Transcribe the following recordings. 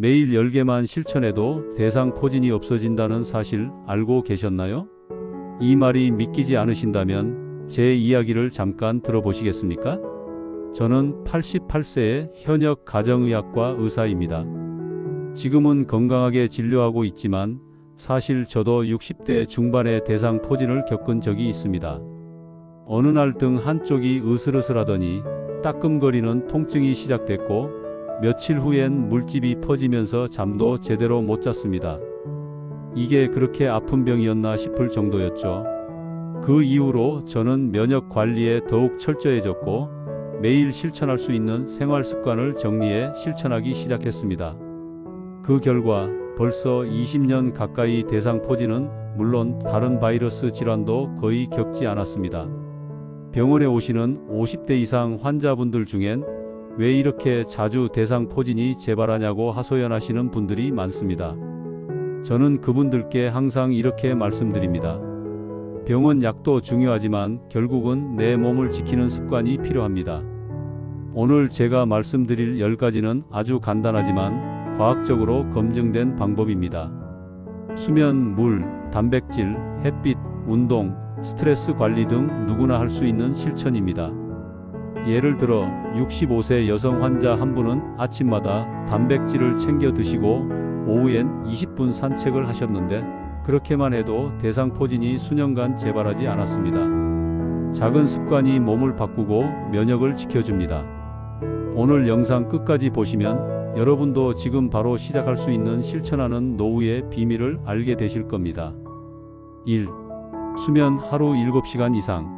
매일 10개만 실천해도 대상포진이 없어진다는 사실 알고 계셨나요? 이 말이 믿기지 않으신다면 제 이야기를 잠깐 들어보시겠습니까? 저는 88세의 현역 가정의학과 의사입니다. 지금은 건강하게 진료하고 있지만 사실 저도 60대 중반의 대상포진을 겪은 적이 있습니다. 어느 날 등 한쪽이 으슬으슬하더니 따끔거리는 통증이 시작됐고 며칠 후엔 물집이 퍼지면서 잠도 제대로 못 잤습니다. 이게 그렇게 아픈 병이었나 싶을 정도였죠. 그 이후로 저는 면역 관리에 더욱 철저해졌고 매일 실천할 수 있는 생활 습관을 정리해 실천하기 시작했습니다. 그 결과 벌써 20년 가까이 대상포진은 물론 다른 바이러스 질환도 거의 겪지 않았습니다. 병원에 오시는 50대 이상 환자분들 중엔 왜 이렇게 자주 대상포진이 재발하냐고 하소연하시는 분들이 많습니다. 저는 그분들께 항상 이렇게 말씀드립니다. 병원 약도 중요하지만 결국은 내 몸을 지키는 습관이 필요합니다. 오늘 제가 말씀드릴 10가지는 아주 간단하지만 과학적으로 검증된 방법입니다. 수면, 물, 단백질, 햇빛, 운동, 스트레스 관리 등 누구나 할 수 있는 실천입니다. 예를 들어 65세 여성 환자 한 분은 아침마다 단백질을 챙겨 드시고 오후엔 20분 산책을 하셨는데 그렇게만 해도 대상포진이 수년간 재발하지 않았습니다. 작은 습관이 몸을 바꾸고 면역을 지켜줍니다. 오늘 영상 끝까지 보시면 여러분도 지금 바로 시작할 수 있는 실천하는 노후의 비밀을 알게 되실 겁니다. 1. 수면 하루 7시간 이상.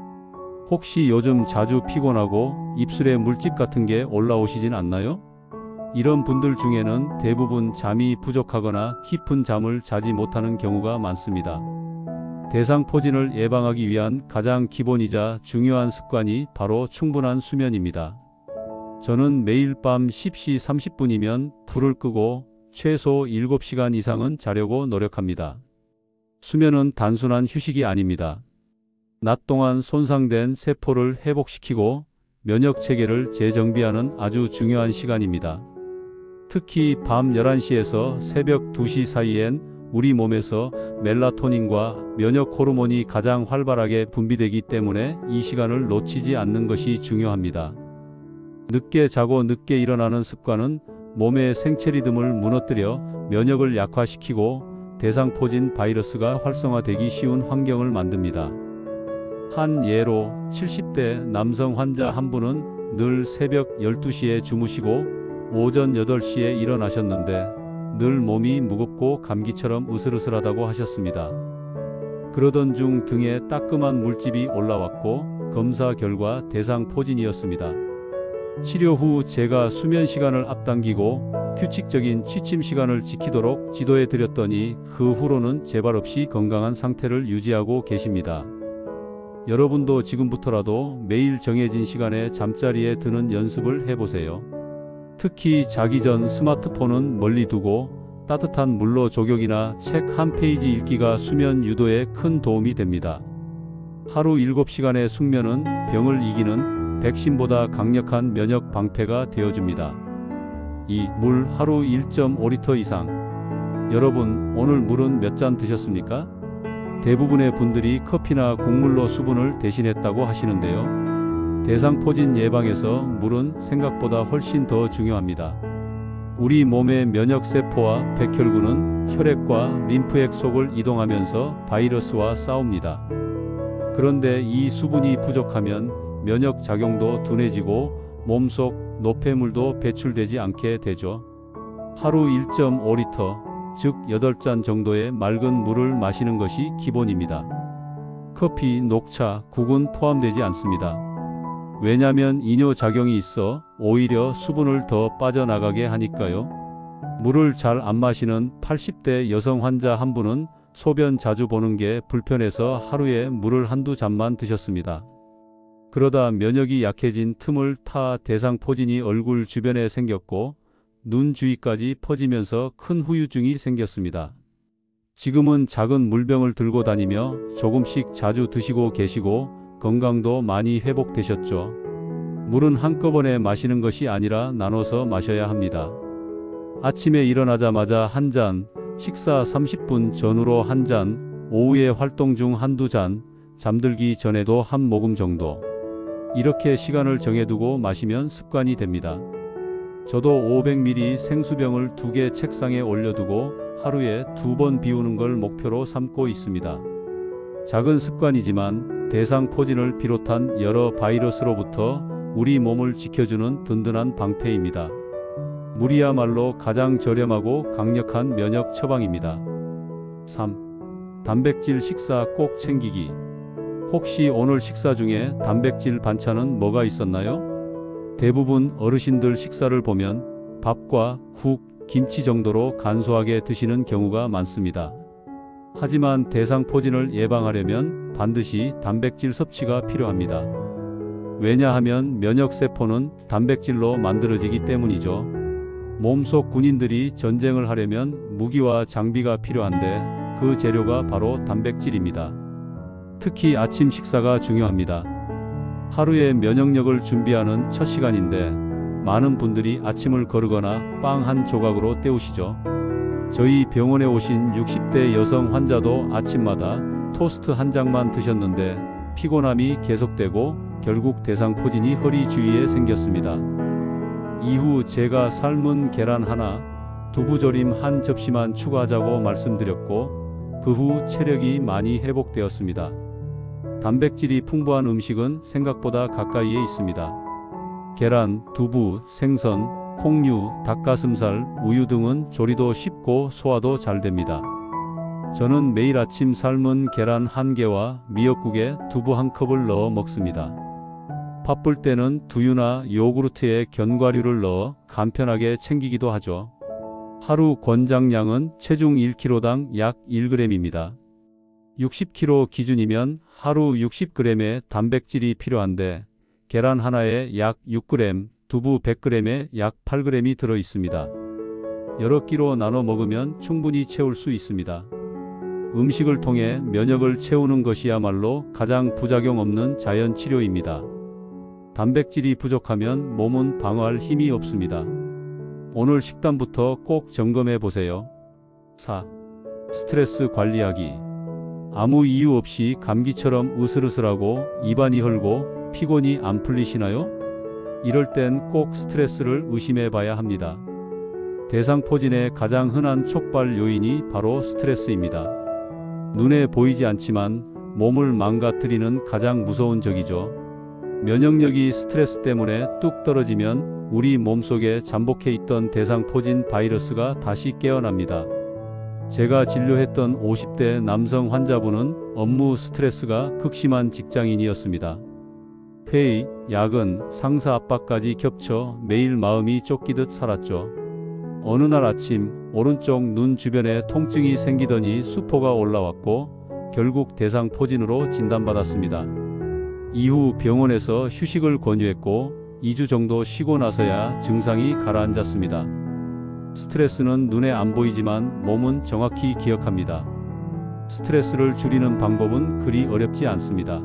혹시 요즘 자주 피곤하고 입술에 물집 같은 게 올라오시진 않나요? 이런 분들 중에는 대부분 잠이 부족하거나 깊은 잠을 자지 못하는 경우가 많습니다. 대상포진을 예방하기 위한 가장 기본이자 중요한 습관이 바로 충분한 수면입니다. 저는 매일 밤 10시 30분이면 불을 끄고 최소 7시간 이상은 자려고 노력합니다. 수면은 단순한 휴식이 아닙니다. 낮 동안 손상된 세포를 회복시키고 면역 체계를 재정비하는 아주 중요한 시간입니다. 특히 밤 11시에서 새벽 2시 사이엔 우리 몸에서 멜라토닌과 면역 호르몬이 가장 활발하게 분비되기 때문에 이 시간을 놓치지 않는 것이 중요합니다. 늦게 자고 늦게 일어나는 습관은 몸의 생체 리듬을 무너뜨려 면역을 약화시키고 대상포진 바이러스가 활성화되기 쉬운 환경을 만듭니다. 한 예로 70대 남성 환자 한 분은 늘 새벽 12시에 주무시고 오전 8시에 일어나셨는데 늘 몸이 무겁고 감기처럼 으슬으슬하다고 하셨습니다. 그러던 중 등에 따끔한 물집이 올라왔고 검사 결과 대상포진이었습니다. 치료 후 제가 수면 시간을 앞당기고 규칙적인 취침 시간을 지키도록 지도해 드렸더니 그 후로는 재발 없이 건강한 상태를 유지하고 계십니다. 여러분도 지금부터라도 매일 정해진 시간에 잠자리에 드는 연습을 해보세요. 특히 자기 전 스마트폰은 멀리 두고 따뜻한 물로 조격이나 책 한 페이지 읽기가 수면 유도에 큰 도움이 됩니다. 하루 7시간의 숙면은 병을 이기는 백신보다 강력한 면역 방패가 되어줍니다. 2. 물 하루 1.5리터 이상. 여러분, 오늘 물은 몇 잔 드셨습니까? 대부분의 분들이 커피나 곡물로 수분을 대신했다고 하시는데요. 대상포진 예방에서 물은 생각보다 훨씬 더 중요합니다. 우리 몸의 면역세포와 백혈구는 혈액과 림프액 속을 이동하면서 바이러스와 싸웁니다. 그런데 이 수분이 부족하면 면역 작용도 둔해지고 몸속 노폐물도 배출되지 않게 되죠. 하루 1.5리터, 즉 8잔 정도의 맑은 물을 마시는 것이 기본입니다. 커피, 녹차, 국은 포함되지 않습니다. 왜냐면 이뇨작용이 있어 오히려 수분을 더 빠져나가게 하니까요. 물을 잘 안 마시는 80대 여성 환자 한 분은 소변 자주 보는 게 불편해서 하루에 물을 한두 잔만 드셨습니다. 그러다 면역이 약해진 틈을 타 대상포진이 얼굴 주변에 생겼고 눈 주위까지 퍼지면서 큰 후유증이 생겼습니다. 지금은 작은 물병을 들고 다니며 조금씩 자주 드시고 계시고 건강도 많이 회복되셨죠. 물은 한꺼번에 마시는 것이 아니라 나눠서 마셔야 합니다. 아침에 일어나자마자 한 잔, 식사 30분 전후로 한 잔, 오후에 활동 중 한두 잔, 잠들기 전에도 한 모금 정도. 이렇게 시간을 정해두고 마시면 습관이 됩니다. 저도 500ml 생수병을 2개 책상에 올려두고 하루에 2번 비우는 걸 목표로 삼고 있습니다. 작은 습관이지만 대상포진을 비롯한 여러 바이러스로부터 우리 몸을 지켜주는 든든한 방패입니다. 물이야말로 가장 저렴하고 강력한 면역 처방입니다. 3. 단백질 식사 꼭 챙기기. 혹시 오늘 식사 중에 단백질 반찬은 뭐가 있었나요? 대부분 어르신들 식사를 보면 밥과 국, 김치 정도로 간소하게 드시는 경우가 많습니다. 하지만 대상포진을 예방하려면 반드시 단백질 섭취가 필요합니다. 왜냐하면 면역세포는 단백질로 만들어지기 때문이죠. 몸속 군인들이 전쟁을 하려면 무기와 장비가 필요한데 그 재료가 바로 단백질입니다. 특히 아침 식사가 중요합니다. 하루의 면역력을 준비하는 첫 시간인데 많은 분들이 아침을 거르거나 빵 한 조각으로 때우시죠. 저희 병원에 오신 60대 여성 환자도 아침마다 토스트 한 장만 드셨는데 피곤함이 계속되고 결국 대상포진이 허리 주위에 생겼습니다. 이후 제가 삶은 계란 하나, 두부조림 한 접시만 추가하자고 말씀드렸고 그 후 체력이 많이 회복되었습니다. 단백질이 풍부한 음식은 생각보다 가까이에 있습니다. 계란, 두부, 생선, 콩류, 닭가슴살, 우유 등은 조리도 쉽고 소화도 잘 됩니다. 저는 매일 아침 삶은 계란 한 개와 미역국에 두부 한 컵을 넣어 먹습니다. 바쁠 때는 두유나 요구르트에 견과류를 넣어 간편하게 챙기기도 하죠. 하루 권장량은 체중 1kg당 약 1g입니다. 60kg 기준이면 하루 60g의 단백질이 필요한데 계란 하나에 약 6g, 두부 100g에 약 8g이 들어 있습니다. 여러 끼로 나눠 먹으면 충분히 채울 수 있습니다. 음식을 통해 면역을 채우는 것이야말로 가장 부작용 없는 자연 치료입니다. 단백질이 부족하면 몸은 방어할 힘이 없습니다. 오늘 식단부터 꼭 점검해 보세요. 4. 스트레스 관리하기. 아무 이유 없이 감기처럼 으슬으슬하고 입안이 헐고 피곤이 안 풀리시나요? 이럴 땐 꼭 스트레스를 의심해 봐야 합니다. 대상포진의 가장 흔한 촉발 요인이 바로 스트레스입니다. 눈에 보이지 않지만 몸을 망가뜨리는 가장 무서운 적이죠. 면역력이 스트레스 때문에 뚝 떨어지면 우리 몸속에 잠복해 있던 대상포진 바이러스가 다시 깨어납니다. 제가 진료했던 50대 남성 환자분은 업무 스트레스가 극심한 직장인이었습니다. 회의, 야근, 상사 압박까지 겹쳐 매일 마음이 쫓기듯 살았죠. 어느 날 아침 오른쪽 눈 주변에 통증이 생기더니 수포가 올라왔고 결국 대상포진으로 진단받았습니다. 이후 병원에서 휴식을 권유했고 2주 정도 쉬고 나서야 증상이 가라앉았습니다. 스트레스는 눈에 안 보이지만 몸은 정확히 기억합니다. 스트레스를 줄이는 방법은 그리 어렵지 않습니다.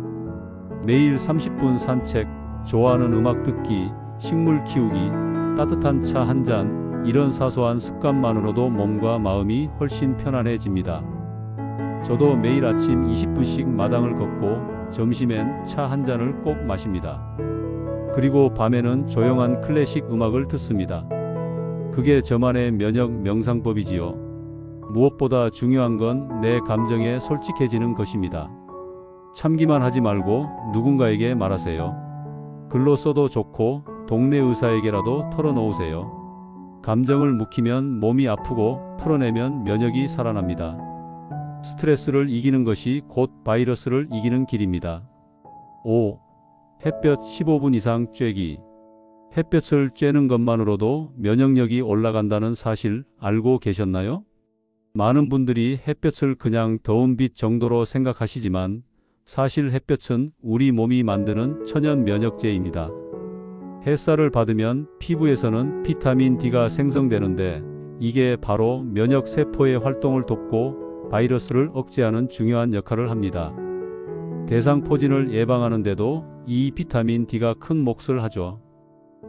매일 30분 산책, 좋아하는 음악 듣기, 식물 키우기, 따뜻한 차 한 잔, 이런 사소한 습관만으로도 몸과 마음이 훨씬 편안해집니다. 저도 매일 아침 20분씩 마당을 걷고 점심엔 차 한 잔을 꼭 마십니다. 그리고 밤에는 조용한 클래식 음악을 듣습니다. 그게 저만의 면역 명상법이지요. 무엇보다 중요한 건 내 감정에 솔직해지는 것입니다. 참기만 하지 말고 누군가에게 말하세요. 글로 써도 좋고 동네 의사에게라도 털어놓으세요. 감정을 묵히면 몸이 아프고 풀어내면 면역이 살아납니다. 스트레스를 이기는 것이 곧 바이러스를 이기는 길입니다. 5. 햇볕 15분 이상 쬐기. 햇볕을 쬐는 것만으로도 면역력이 올라간다는 사실 알고 계셨나요? 많은 분들이 햇볕을 그냥 더운 빛 정도로 생각하시지만 사실 햇볕은 우리 몸이 만드는 천연 면역제입니다. 햇살을 받으면 피부에서는 비타민 D가 생성되는데 이게 바로 면역 세포의 활동을 돕고 바이러스를 억제하는 중요한 역할을 합니다. 대상포진을 예방하는 데도 이 비타민 D가 큰 몫을 하죠.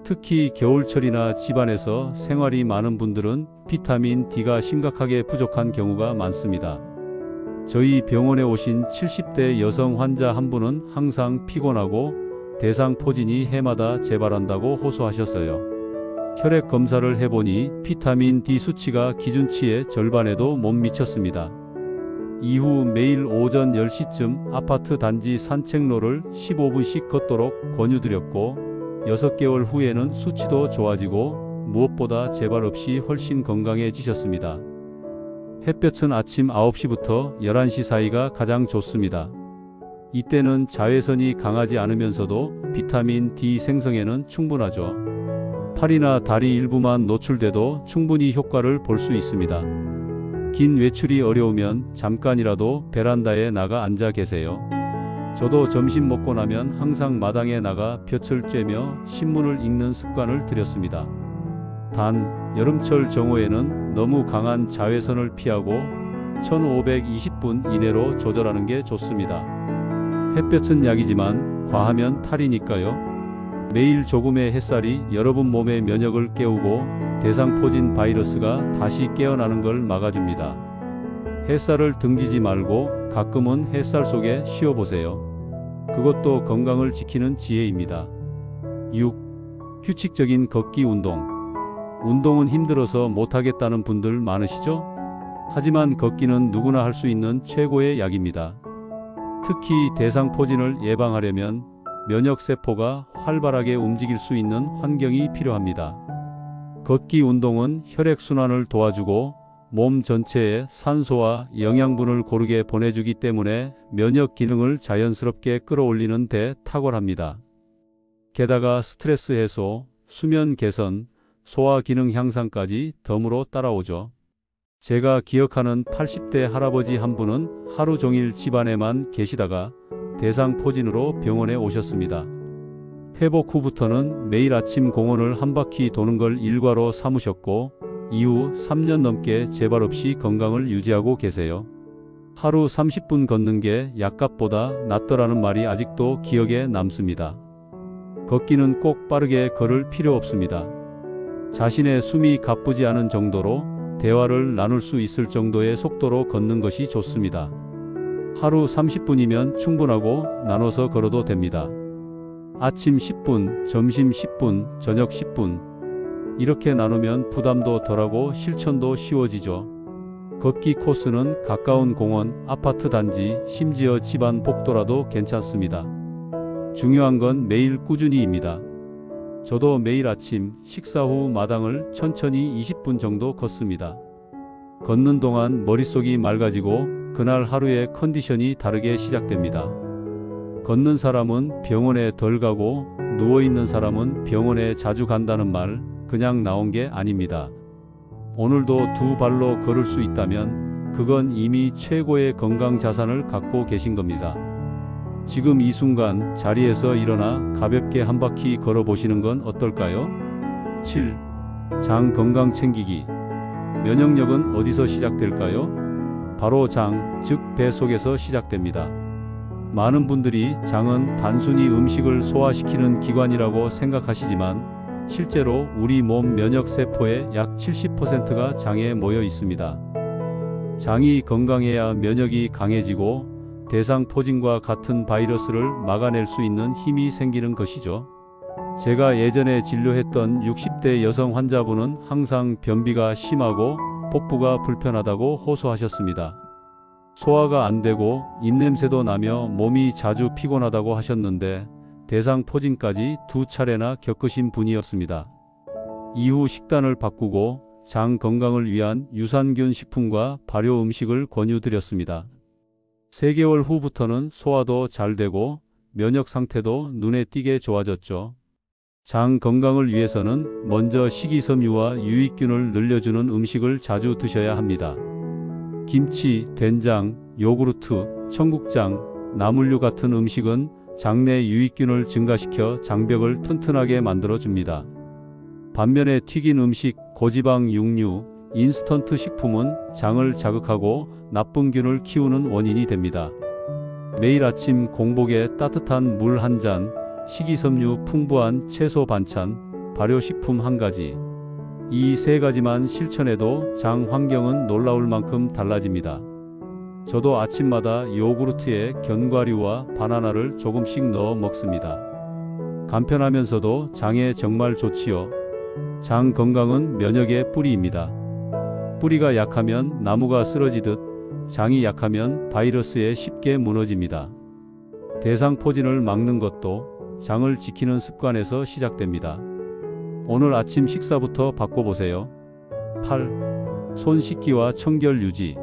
특히 겨울철이나 집안에서 생활이 많은 분들은 비타민 D가 심각하게 부족한 경우가 많습니다. 저희 병원에 오신 70대 여성 환자 한 분은 항상 피곤하고 대상포진이 해마다 재발한다고 호소하셨어요. 혈액 검사를 해보니 비타민 D 수치가 기준치의 절반에도 못 미쳤습니다. 이후 매일 오전 10시쯤 아파트 단지 산책로를 15분씩 걷도록 권유드렸고 6개월 후에는 수치도 좋아지고 무엇보다 재발 없이 훨씬 건강해지셨습니다. 햇볕은 아침 9시부터 11시 사이가 가장 좋습니다. 이때는 자외선이 강하지 않으면서도 비타민 D 생성에는 충분하죠. 팔이나 다리 일부만 노출돼도 충분히 효과를 볼 수 있습니다. 긴 외출이 어려우면 잠깐이라도 베란다에 나가 앉아 계세요. 저도 점심 먹고 나면 항상 마당에 나가 볕을 쬐며 신문을 읽는 습관을 들였습니다. 단 여름철 정오에는 너무 강한 자외선을 피하고 1520분 이내로 조절하는 게 좋습니다. 햇볕은 약이지만 과하면 탈이니까요. 매일 조금의 햇살이 여러분 몸의 면역을 깨우고 대상포진 바이러스가 다시 깨어나는 걸 막아줍니다. 햇살을 등지지 말고 가끔은 햇살 속에 쉬어보세요. 그것도 건강을 지키는 지혜입니다. 6. 규칙적인 걷기 운동. 운동은 힘들어서 못하겠다는 분들 많으시죠? 하지만 걷기는 누구나 할 수 있는 최고의 약입니다. 특히 대상포진을 예방하려면 면역세포가 활발하게 움직일 수 있는 환경이 필요합니다. 걷기 운동은 혈액순환을 도와주고 몸 전체에 산소와 영양분을 고르게 보내주기 때문에 면역 기능을 자연스럽게 끌어올리는 데 탁월합니다. 게다가 스트레스 해소, 수면 개선, 소화 기능 향상까지 덤으로 따라오죠. 제가 기억하는 80대 할아버지 한 분은 하루 종일 집안에만 계시다가 대상포진으로 병원에 오셨습니다. 회복 후부터는 매일 아침 공원을 한 바퀴 도는 걸 일과로 삼으셨고 이후 3년 넘게 재발 없이 건강을 유지하고 계세요. 하루 30분 걷는 게 약값보다 낫더라는 말이 아직도 기억에 남습니다. 걷기는 꼭 빠르게 걸을 필요 없습니다. 자신의 숨이 가쁘지 않은 정도로 대화를 나눌 수 있을 정도의 속도로 걷는 것이 좋습니다. 하루 30분이면 충분하고 나눠서 걸어도 됩니다. 아침 10분, 점심 10분, 저녁 10분. 이렇게 나누면 부담도 덜하고 실천도 쉬워지죠. 걷기 코스는 가까운 공원, 아파트 단지, 심지어 집안 복도라도 괜찮습니다. 중요한 건 매일 꾸준히입니다. 저도 매일 아침 식사 후 마당을 천천히 20분 정도 걷습니다. 걷는 동안 머릿속이 맑아지고 그날 하루의 컨디션이 다르게 시작됩니다. 걷는 사람은 병원에 덜 가고 누워있는 사람은 병원에 자주 간다는 말 그냥 나온 게 아닙니다. 오늘도 두 발로 걸을 수 있다면 그건 이미 최고의 건강 자산을 갖고 계신 겁니다. 지금 이 순간 자리에서 일어나 가볍게 한 바퀴 걸어보시는 건 어떨까요? 7. 장 건강 챙기기. 면역력은 어디서 시작될까요? 바로 장, 즉 배 속에서 시작됩니다. 많은 분들이 장은 단순히 음식을 소화시키는 기관이라고 생각하시지만 실제로 우리 몸 면역세포의 약 70%가 장에 모여 있습니다. 장이 건강해야 면역이 강해지고 대상포진과 같은 바이러스를 막아낼 수 있는 힘이 생기는 것이죠. 제가 예전에 진료했던 60대 여성 환자분은 항상 변비가 심하고 복부가 불편하다고 호소하셨습니다. 소화가 안 되고 입냄새도 나며 몸이 자주 피곤하다고 하셨는데 대상포진까지 2차례나 겪으신 분이었습니다. 이후 식단을 바꾸고 장 건강을 위한 유산균 식품과 발효 음식을 권유드렸습니다. 3개월 후부터는 소화도 잘 되고 면역 상태도 눈에 띄게 좋아졌죠. 장 건강을 위해서는 먼저 식이섬유와 유익균을 늘려주는 음식을 자주 드셔야 합니다. 김치, 된장, 요구르트, 청국장, 나물류 같은 음식은 장내 유익균을 증가시켜 장벽을 튼튼하게 만들어줍니다. 반면에 튀긴 음식, 고지방 육류, 인스턴트 식품은 장을 자극하고 나쁜 균을 키우는 원인이 됩니다. 매일 아침 공복에 따뜻한 물 한 잔, 식이섬유 풍부한 채소 반찬, 발효식품 한 가지. 이 세 가지만 실천해도 장 환경은 놀라울 만큼 달라집니다. 저도 아침마다 요구르트에 견과류와 바나나를 조금씩 넣어 먹습니다. 간편하면서도 장에 정말 좋지요. 장 건강은 면역의 뿌리입니다. 뿌리가 약하면 나무가 쓰러지듯 장이 약하면 바이러스에 쉽게 무너집니다. 대상포진을 막는 것도 장을 지키는 습관에서 시작됩니다. 오늘 아침 식사부터 바꿔보세요. 8. 손 씻기와 청결 유지.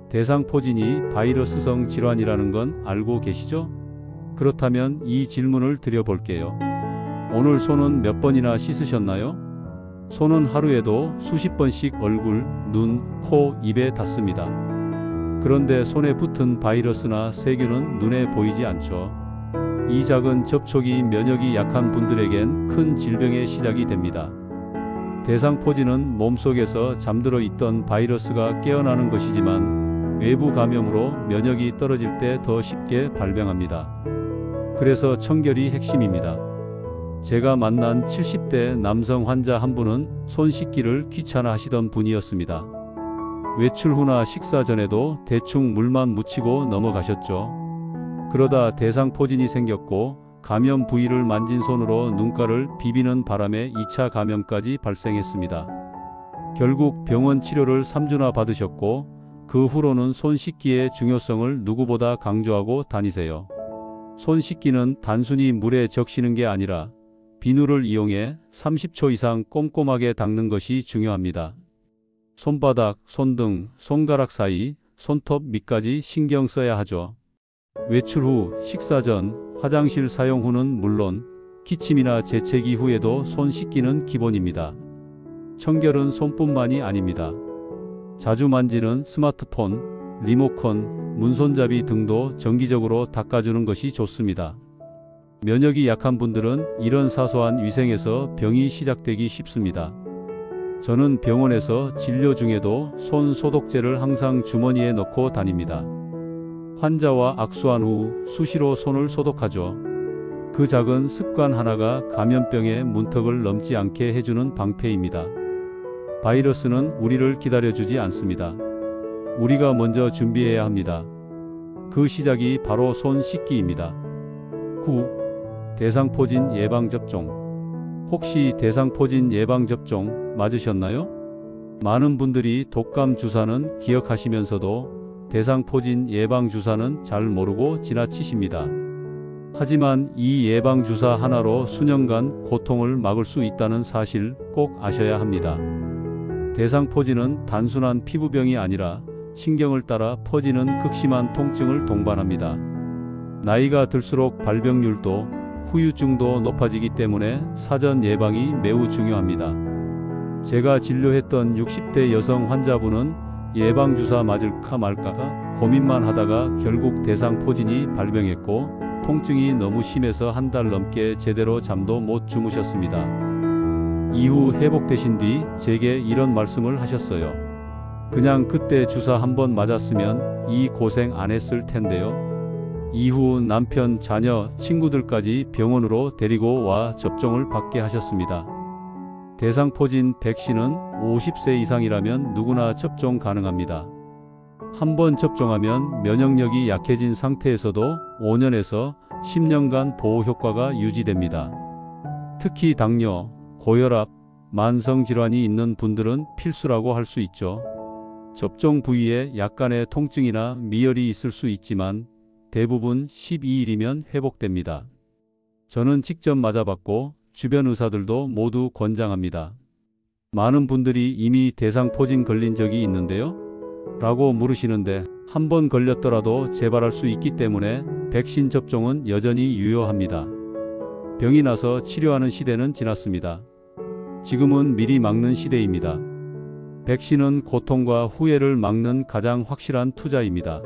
대상포진이 바이러스성 질환이라는 건 알고 계시죠? 그렇다면 이 질문을 드려볼게요. 오늘 손은 몇 번이나 씻으셨나요? 손은 하루에도 수십 번씩 얼굴, 눈, 코, 입에 닿습니다. 그런데 손에 붙은 바이러스나 세균은 눈에 보이지 않죠. 이 작은 접촉이 면역이 약한 분들에겐 큰 질병의 시작이 됩니다. 대상포진은 몸속에서 잠들어 있던 바이러스가 깨어나는 것이지만 외부 감염으로 면역이 떨어질 때 더 쉽게 발병합니다. 그래서 청결이 핵심입니다. 제가 만난 70대 남성 환자 한 분은 손 씻기를 귀찮아 하시던 분이었습니다. 외출 후나 식사 전에도 대충 물만 묻히고 넘어가셨죠. 그러다 대상포진이 생겼고 감염 부위를 만진 손으로 눈가를 비비는 바람에 2차 감염까지 발생했습니다. 결국 병원 치료를 3주나 받으셨고 그 후로는 손 씻기의 중요성을 누구보다 강조하고 다니세요. 손 씻기는 단순히 물에 적시는 게 아니라 비누를 이용해 30초 이상 꼼꼼하게 닦는 것이 중요합니다. 손바닥, 손등, 손가락 사이, 손톱 밑까지 신경 써야 하죠. 외출 후, 식사 전, 화장실 사용 후는 물론 기침이나 재채기 후에도 손 씻기는 기본입니다. 청결은 손뿐만이 아닙니다. 자주 만지는 스마트폰, 리모컨, 문손잡이 등도 정기적으로 닦아주는 것이 좋습니다. 면역이 약한 분들은 이런 사소한 위생에서 병이 시작되기 쉽습니다. 저는 병원에서 진료 중에도 손 소독제를 항상 주머니에 넣고 다닙니다. 환자와 악수한 후 수시로 손을 소독하죠. 그 작은 습관 하나가 감염병의 문턱을 넘지 않게 해주는 방패입니다. 바이러스는 우리를 기다려주지 않습니다. 우리가 먼저 준비해야 합니다. 그 시작이 바로 손 씻기입니다. 9. 대상포진 예방접종. 혹시 대상포진 예방접종 맞으셨나요? 많은 분들이 독감 주사는 기억하시면서도 대상포진 예방주사는 잘 모르고 지나치십니다. 하지만 이 예방주사 하나로 수년간 고통을 막을 수 있다는 사실 꼭 아셔야 합니다. 대상포진은 단순한 피부병이 아니라 신경을 따라 퍼지는 극심한 통증을 동반합니다. 나이가 들수록 발병률도 후유증도 높아지기 때문에 사전 예방이 매우 중요합니다. 제가 진료했던 60대 여성 환자분은 예방주사 맞을까 말까가 고민만 하다가 결국 대상포진이 발병했고 통증이 너무 심해서 한 달 넘게 제대로 잠도 못 주무셨습니다. 이후 회복되신 뒤 제게 이런 말씀을 하셨어요. 그냥 그때 주사 한번 맞았으면 이 고생 안 했을 텐데요. 이후 남편, 자녀, 친구들까지 병원으로 데리고 와 접종을 받게 하셨습니다. 대상포진 백신은 50세 이상이라면 누구나 접종 가능합니다. 한번 접종하면 면역력이 약해진 상태에서도 5년에서 10년간 보호 효과가 유지됩니다. 특히 당뇨, 고혈압, 만성질환이 있는 분들은 필수라고 할 수 있죠. 접종 부위에 약간의 통증이나 미열이 있을 수 있지만 대부분 12일이면 회복됩니다. 저는 직접 맞아봤고 주변 의사들도 모두 권장합니다. 많은 분들이 이미 대상포진 걸린 적이 있는데요? 라고 물으시는데 한 번 걸렸더라도 재발할 수 있기 때문에 백신 접종은 여전히 유효합니다. 병이 나서 치료하는 시대는 지났습니다. 지금은 미리 막는 시대입니다. 백신은 고통과 후회를 막는 가장 확실한 투자입니다.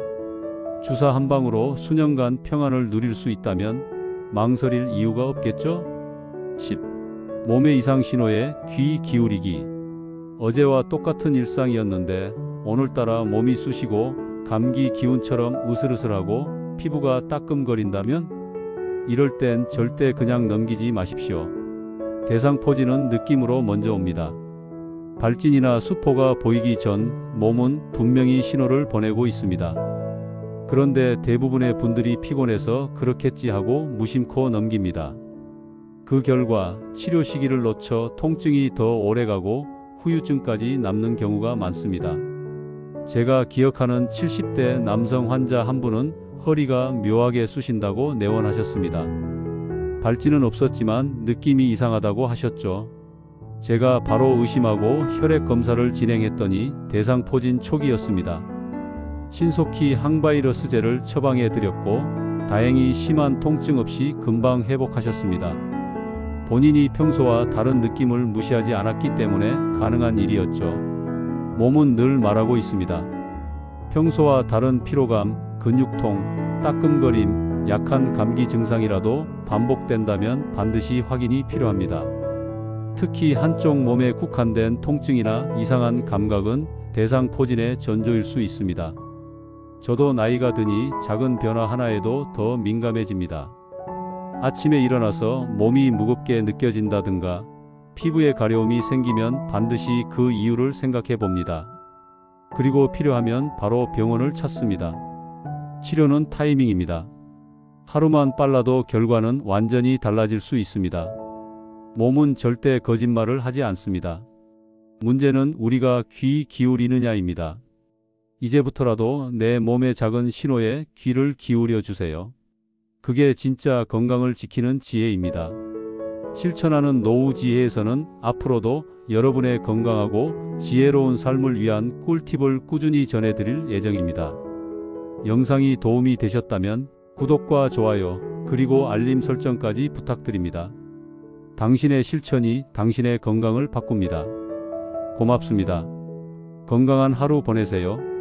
주사 한 방으로 수년간 평안을 누릴 수 있다면 망설일 이유가 없겠죠? 10. 몸의 이상 신호에 귀 기울이기. 어제와 똑같은 일상이었는데 오늘따라 몸이 쑤시고 감기 기운처럼 으슬으슬하고 피부가 따끔거린다면? 이럴 땐 절대 그냥 넘기지 마십시오. 대상포진은 느낌으로 먼저 옵니다. 발진이나 수포가 보이기 전 몸은 분명히 신호를 보내고 있습니다. 그런데 대부분의 분들이 피곤해서 그렇겠지 하고 무심코 넘깁니다. 그 결과 치료 시기를 놓쳐 통증이 더 오래가고 후유증까지 남는 경우가 많습니다. 제가 기억하는 70대 남성 환자 한 분은 허리가 묘하게 쑤신다고 내원하셨습니다. 발진은 없었지만 느낌이 이상하다고 하셨죠. 제가 바로 의심하고 혈액 검사를 진행했더니 대상포진 초기였습니다. 신속히 항바이러스제를 처방해 드렸고 다행히 심한 통증 없이 금방 회복하셨습니다. 본인이 평소와 다른 느낌을 무시하지 않았기 때문에 가능한 일이었죠. 몸은 늘 말하고 있습니다. 평소와 다른 피로감, 근육통, 따끔거림, 약한 감기 증상이라도 반복된다면 반드시 확인이 필요합니다. 특히 한쪽 몸에 국한된 통증이나 이상한 감각은 대상포진의 전조일 수 있습니다. 저도 나이가 드니 작은 변화 하나에도 더 민감해집니다. 아침에 일어나서 몸이 무겁게 느껴진다든가 피부에 가려움이 생기면 반드시 그 이유를 생각해 봅니다. 그리고 필요하면 바로 병원을 찾습니다. 치료는 타이밍입니다. 하루만 빨라도 결과는 완전히 달라질 수 있습니다. 몸은 절대 거짓말을 하지 않습니다. 문제는 우리가 귀 기울이느냐입니다. 이제부터라도 내 몸의 작은 신호에 귀를 기울여 주세요. 그게 진짜 건강을 지키는 지혜입니다. 실천하는 노후 지혜에서는 앞으로도 여러분의 건강하고 지혜로운 삶을 위한 꿀팁을 꾸준히 전해드릴 예정입니다. 영상이 도움이 되셨다면 구독과 좋아요 그리고 알림 설정까지 부탁드립니다. 당신의 실천이 당신의 건강을 바꿉니다. 고맙습니다. 건강한 하루 보내세요.